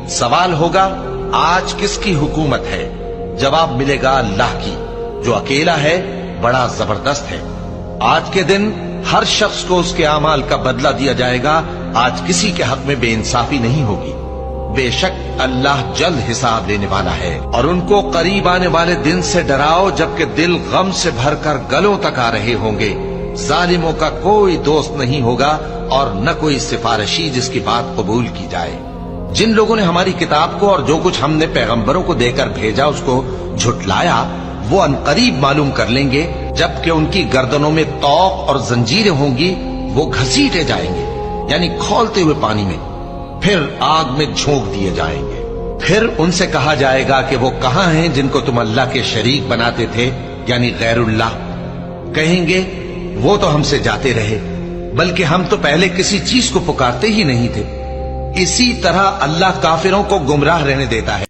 سوال ہوگا آج کس کی حکومت ہے؟ جواب ملے گا اللہ کی، جو اکیلا ہے، بڑا زبردست ہے۔ آج کے دن ہر شخص کو اس کے اعمال کا بدلہ دیا جائے گا۔ آج کسی کے حق میں بے انصافی نہیں ہوگی۔ بے شک اللہ جلد حساب لینے والا ہے۔ اور ان کو قریب آنے والے دن سے ڈراؤ جبکہ دل غم سے بھر کر گلوں تک آ رہے ہوں گے۔ ظالموں کا کوئی دوست نہیں ہوگا اور نہ کوئی سفارشی جس کی بات قبول کی جائے۔ جن لوگوں نے ہماری کتاب کو اور جو کچھ ہم نے پیغمبروں کو دے کر بھیجا اس کو جھٹلایا، وہ انقریب معلوم کر لیں گے جبکہ ان کی گردنوں میں طوق اور زنجیریں ہوں گی، وہ گھسیٹے جائیں گے یعنی کھولتے ہوئے پانی میں، پھر آگ میں جھونک دیے جائیں گے۔ پھر ان سے کہا جائے گا کہ وہ کہاں ہیں جن کو تم اللہ کے شریک بناتے تھے یعنی غیر اللہ؟ کہیں گے وہ تو ہم سے جاتے رہے، بلکہ ہم تو پہلے کسی چیز کو پکارتے ہی نہیں تھے۔ اسی طرح اللہ کافروں کو گمراہ رہنے دیتا ہے۔